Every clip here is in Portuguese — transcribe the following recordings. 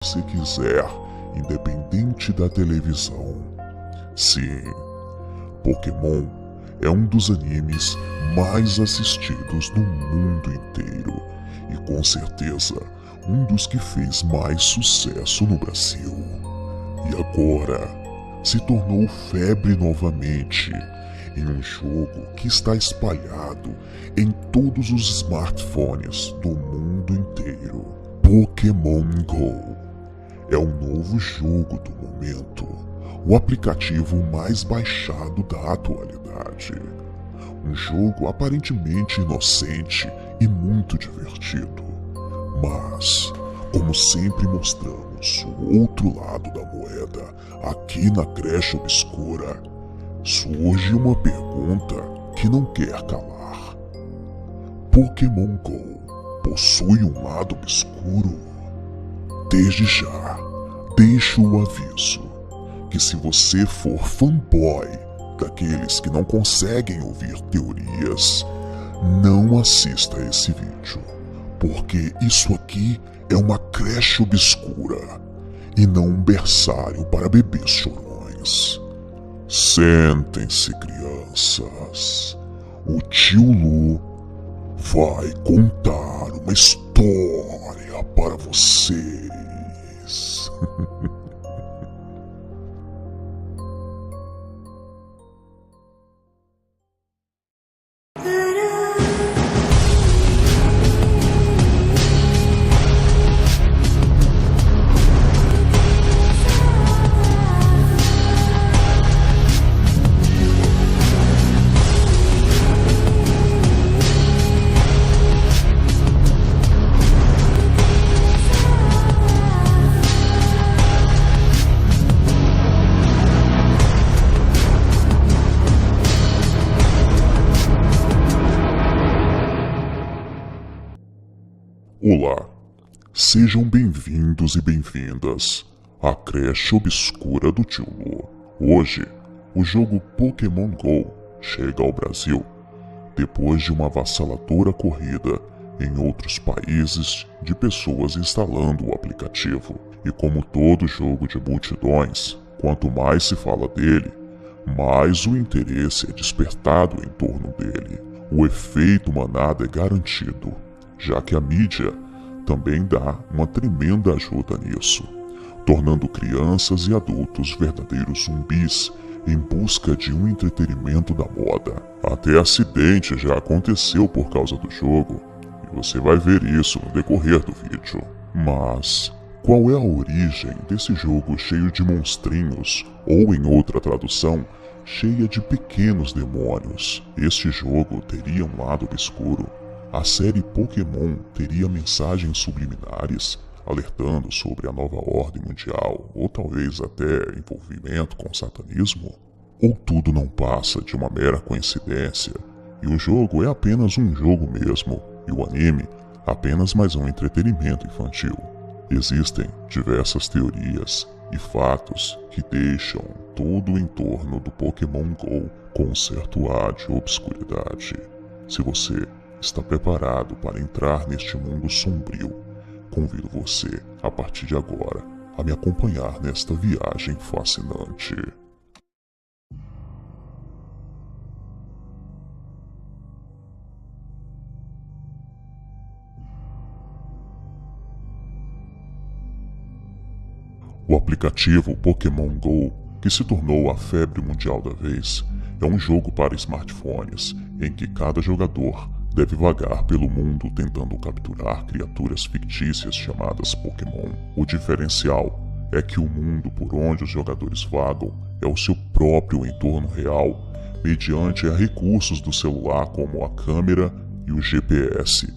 você quiser, independente da televisão. Sim, Pokémon é um dos animes mais assistidos no mundo inteiro e com certeza um dos que fez mais sucesso no Brasil. E agora se tornou febre novamente em um jogo que está espalhado em todos os smartphones do mundo inteiro. Pokémon Go é o novo jogo do momento, o aplicativo mais baixado da atualidade. Um jogo aparentemente inocente e muito divertido, mas, como sempre mostramos o outro lado da moeda aqui na Creche Obscura, surge uma pergunta que não quer calar. Pokémon Go possui um lado obscuro? Desde já, deixo o aviso que se você for fanboy daqueles que não conseguem ouvir teorias, não assista esse vídeo, porque isso aqui é uma creche obscura e não um berçário para bebês chorões. Sentem-se, crianças. O tio Lu vai contar uma história para vocês. Olá, sejam bem-vindos e bem-vindas à Creche Obscura do Tio Lu. Hoje, o jogo Pokémon Go chega ao Brasil, depois de uma avassaladora corrida em outros países de pessoas instalando o aplicativo. E como todo jogo de multidões, quanto mais se fala dele, mais o interesse é despertado em torno dele. O efeito manada é garantido, já que a mídia também dá uma tremenda ajuda nisso, tornando crianças e adultos verdadeiros zumbis em busca de um entretenimento da moda. Até acidente já aconteceu por causa do jogo, e você vai ver isso no decorrer do vídeo. Mas qual é a origem desse jogo cheio de monstrinhos, ou em outra tradução, cheia de pequenos demônios? Este jogo teria um lado obscuro? A série Pokémon teria mensagens subliminares alertando sobre a nova ordem mundial, ou talvez até envolvimento com o satanismo? Ou tudo não passa de uma mera coincidência e o jogo é apenas um jogo mesmo e o anime apenas mais um entretenimento infantil? Existem diversas teorias e fatos que deixam todo o entorno do Pokémon Go com um certo ar de obscuridade. Se você está preparado para entrar neste mundo sombrio, convido você, a partir de agora, a me acompanhar nesta viagem fascinante. O aplicativo Pokémon Go, que se tornou a febre mundial da vez, é um jogo para smartphones em que cada jogador deve vagar pelo mundo tentando capturar criaturas fictícias chamadas Pokémon. O diferencial é que o mundo por onde os jogadores vagam é o seu próprio entorno real, mediante a recursos do celular como a câmera e o GPS.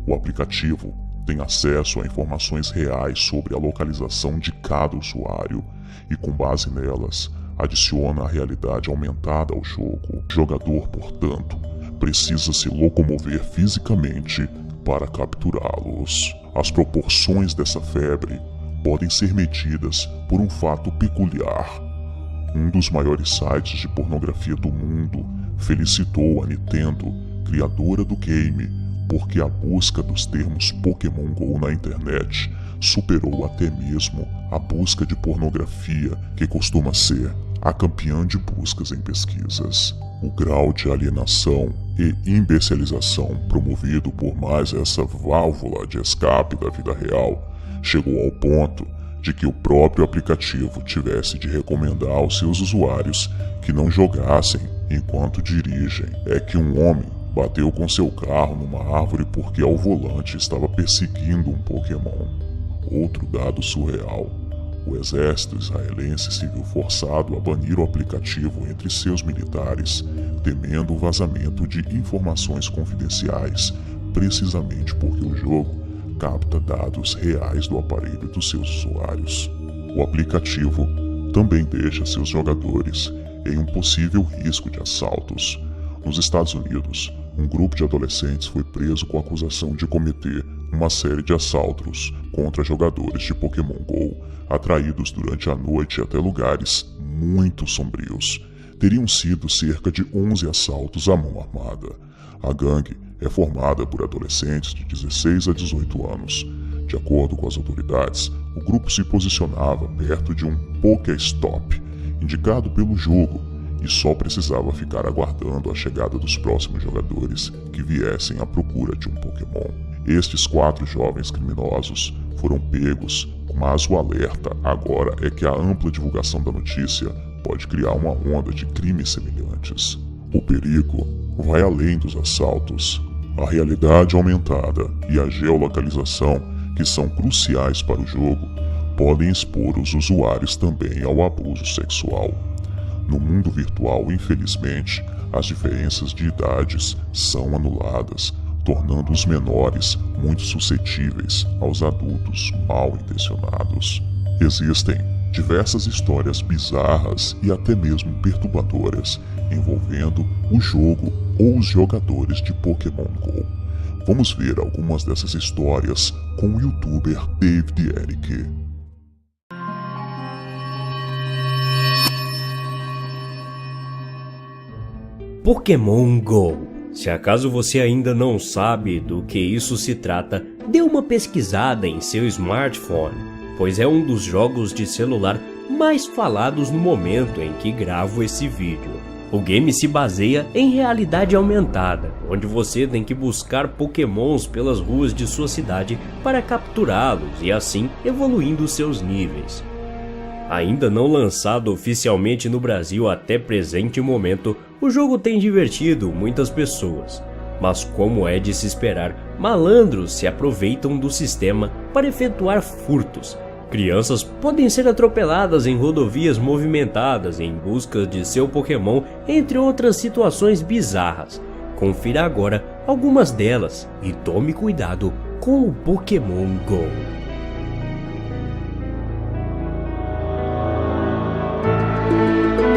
O aplicativo tem acesso a informações reais sobre a localização de cada usuário e, com base nelas, adiciona a realidade aumentada ao jogo. O jogador, portanto, precisa se locomover fisicamente para capturá-los. As proporções dessa febre podem ser medidas por um fato peculiar. Um dos maiores sites de pornografia do mundo felicitou a Nintendo, criadora do game, porque a busca dos termos Pokémon Go na internet superou até mesmo a busca de pornografia, que costuma ser a campeã de buscas em pesquisas. O grau de alienação e imbecilização promovido por mais essa válvula de escape da vida real chegou ao ponto de que o próprio aplicativo tivesse de recomendar aos seus usuários que não jogassem enquanto dirigem. É que um homem bateu com seu carro numa árvore porque ao volante estava perseguindo um Pokémon. Outro dado surreal: o exército israelense se viu forçado a banir o aplicativo entre seus militares, temendo o vazamento de informações confidenciais, precisamente porque o jogo capta dados reais do aparelho dos seus usuários. O aplicativo também deixa seus jogadores em um possível risco de assaltos. Nos Estados Unidos, um grupo de adolescentes foi preso com a acusação de cometer uma série de assaltos contra jogadores de Pokémon GO, atraídos durante a noite até lugares muito sombrios. Teriam sido cerca de 11 assaltos à mão armada. A gangue é formada por adolescentes de 16 a 18 anos. De acordo com as autoridades, o grupo se posicionava perto de um Pokéstop, indicado pelo jogo, e só precisava ficar aguardando a chegada dos próximos jogadores que viessem à procura de um Pokémon. Estes 4 jovens criminosos foram pegos, mas o alerta agora é que a ampla divulgação da notícia pode criar uma onda de crimes semelhantes. O perigo vai além dos assaltos. A realidade aumentada e a geolocalização, que são cruciais para o jogo, podem expor os usuários também ao abuso sexual. No mundo virtual, infelizmente, as diferenças de idades são anuladas, tornando os menores muito suscetíveis aos adultos mal intencionados. Existem diversas histórias bizarras e até mesmo perturbadoras envolvendo o jogo ou os jogadores de Pokémon GO. Vamos ver algumas dessas histórias com o youtuber David Eric. Pokémon GO. Se acaso você ainda não sabe do que isso se trata, dê uma pesquisada em seu smartphone, pois é um dos jogos de celular mais falados no momento em que gravo esse vídeo. O game se baseia em realidade aumentada, onde você tem que buscar Pokémons pelas ruas de sua cidade para capturá-los e assim evoluindo seus níveis. Ainda não lançado oficialmente no Brasil até presente momento, o jogo tem divertido muitas pessoas, mas como é de se esperar, malandros se aproveitam do sistema para efetuar furtos. Crianças podem ser atropeladas em rodovias movimentadas em busca de seu Pokémon, entre outras situações bizarras. Confira agora algumas delas e tome cuidado com o Pokémon GO.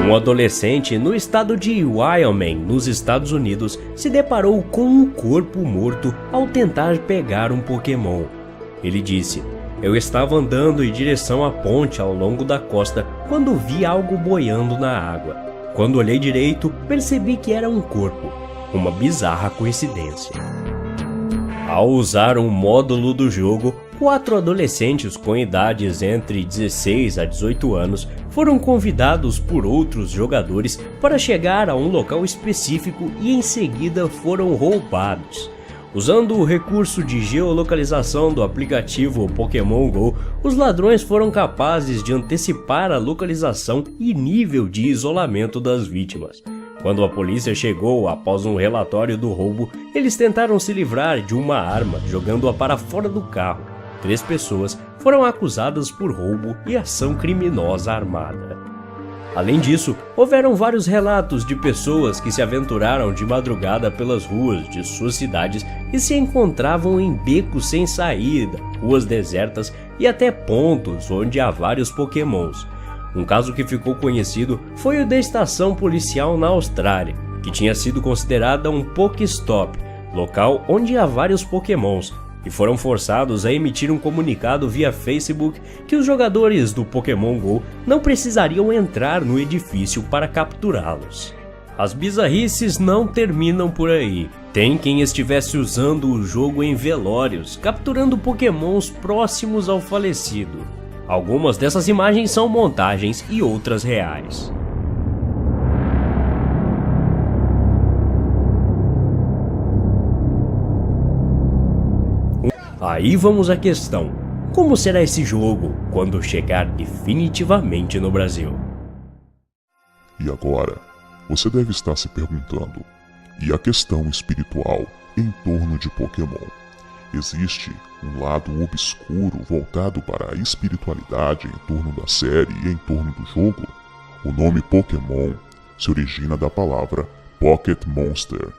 Um adolescente no estado de Wyoming, nos Estados Unidos, se deparou com um corpo morto ao tentar pegar um Pokémon. Ele disse: "Eu estava andando em direção à ponte ao longo da costa quando vi algo boiando na água. Quando olhei direito, percebi que era um corpo. Uma bizarra coincidência." Ao usar um módulo do jogo, 4 adolescentes com idades entre 16 a 18 anos foram convidados por outros jogadores para chegar a um local específico e em seguida foram roubados. Usando o recurso de geolocalização do aplicativo Pokémon GO, os ladrões foram capazes de antecipar a localização e nível de isolamento das vítimas. Quando a polícia chegou após um relatório do roubo, eles tentaram se livrar de uma arma jogando-a para fora do carro. 3 pessoas foram acusadas por roubo e ação criminosa armada. Além disso, houveram vários relatos de pessoas que se aventuraram de madrugada pelas ruas de suas cidades e se encontravam em becos sem saída, ruas desertas e até pontos onde há vários Pokémons. Um caso que ficou conhecido foi o da estação policial na Austrália, que tinha sido considerada um Pokéstop, local onde há vários Pokémons, e foram forçados a emitir um comunicado via Facebook que os jogadores do Pokémon GO não precisariam entrar no edifício para capturá-los. As bizarrices não terminam por aí. Tem quem estivesse usando o jogo em velórios, capturando pokémons próximos ao falecido. Algumas dessas imagens são montagens e outras reais. Aí vamos à questão: como será esse jogo quando chegar definitivamente no Brasil? E agora, você deve estar se perguntando, e a questão espiritual em torno de Pokémon? Existe um lado obscuro voltado para a espiritualidade em torno da série e em torno do jogo? O nome Pokémon se origina da palavra Pocket Monster,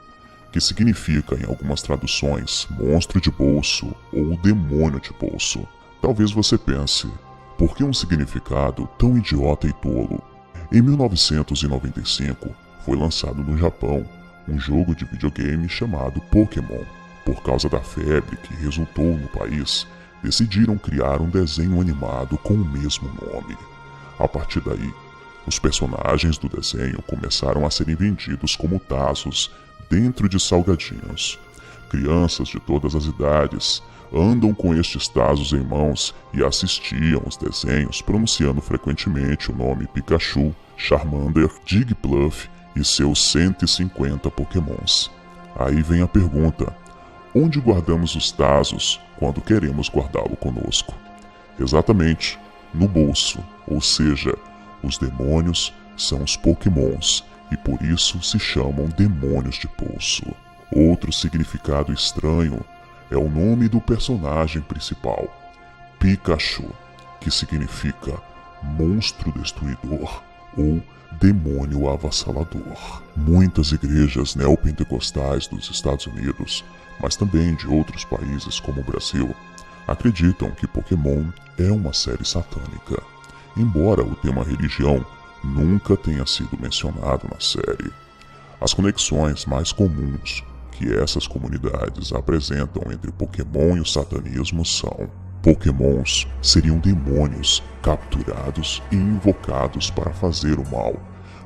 que significa em algumas traduções monstro de bolso ou demônio de bolso. Talvez você pense, por que um significado tão idiota e tolo? Em 1995, foi lançado no Japão um jogo de videogame chamado Pokémon. Por causa da febre que resultou no país, decidiram criar um desenho animado com o mesmo nome. A partir daí, os personagens do desenho começaram a serem vendidos como tazos dentro de salgadinhos. Crianças de todas as idades andam com estes tazos em mãos e assistiam os desenhos pronunciando frequentemente o nome Pikachu, Charmander, Jigglypuff e seus 150 pokémons. Aí vem a pergunta: onde guardamos os tazos quando queremos guardá-lo conosco? Exatamente, no bolso, ou seja, os demônios são os pokémons e por isso se chamam demônios de bolso. Outro significado estranho é o nome do personagem principal, Pikachu, que significa monstro destruidor ou demônio avassalador. Muitas igrejas neopentecostais dos Estados Unidos, mas também de outros países como o Brasil, acreditam que Pokémon é uma série satânica, embora o tema religião nunca tenha sido mencionado na série. As conexões mais comuns que essas comunidades apresentam entre Pokémon e o satanismo são: Pokémons seriam demônios capturados e invocados para fazer o mal,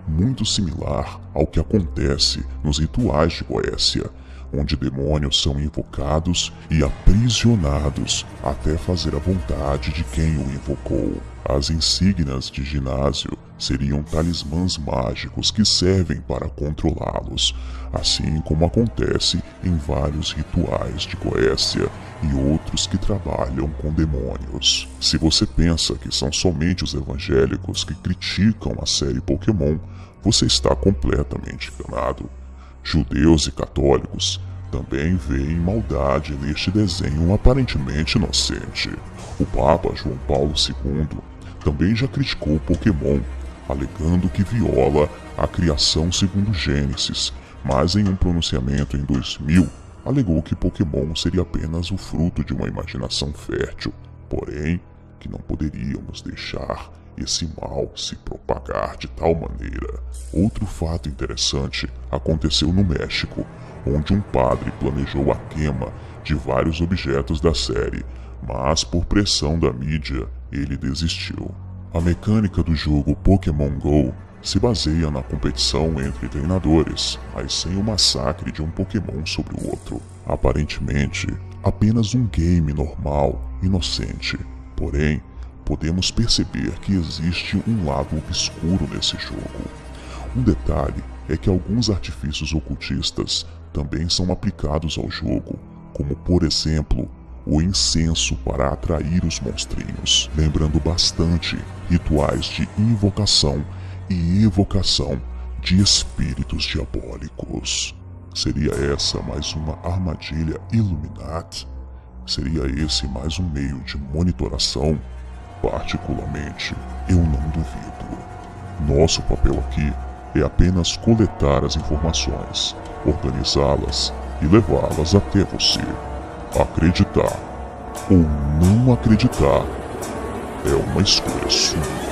muito similar ao que acontece nos rituais de Goécia, onde demônios são invocados e aprisionados até fazer a vontade de quem o invocou. As insígnias de ginásio seriam talismãs mágicos que servem para controlá-los, assim como acontece em vários rituais de Goécia e outros que trabalham com demônios. Se você pensa que são somente os evangélicos que criticam a série Pokémon, você está completamente enganado. Judeus e católicos também veem maldade neste desenho aparentemente inocente. O Papa João Paulo II também já criticou Pokémon, alegando que viola a criação segundo Gênesis, mas em um pronunciamento em 2000, alegou que Pokémon seria apenas o fruto de uma imaginação fértil, porém que não poderíamos deixar esse mal se propagar de tal maneira. Outro fato interessante aconteceu no México, onde um padre planejou a queima de vários objetos da série, mas por pressão da mídia, ele desistiu. A mecânica do jogo Pokémon GO se baseia na competição entre treinadores, mas sem o massacre de um Pokémon sobre o outro. Aparentemente, apenas um game normal, inocente. Porém, podemos perceber que existe um lado obscuro nesse jogo. Um detalhe é que alguns artifícios ocultistas também são aplicados ao jogo, como por exemplo, o incenso para atrair os monstrinhos, lembrando bastante rituais de invocação e evocação de espíritos diabólicos. Seria essa mais uma armadilha Illuminati? Seria esse mais um meio de monitoração? Particularmente, eu não duvido. Nosso papel aqui é apenas coletar as informações, organizá-las e levá-las até você. Acreditar ou não acreditar é uma escolha sua.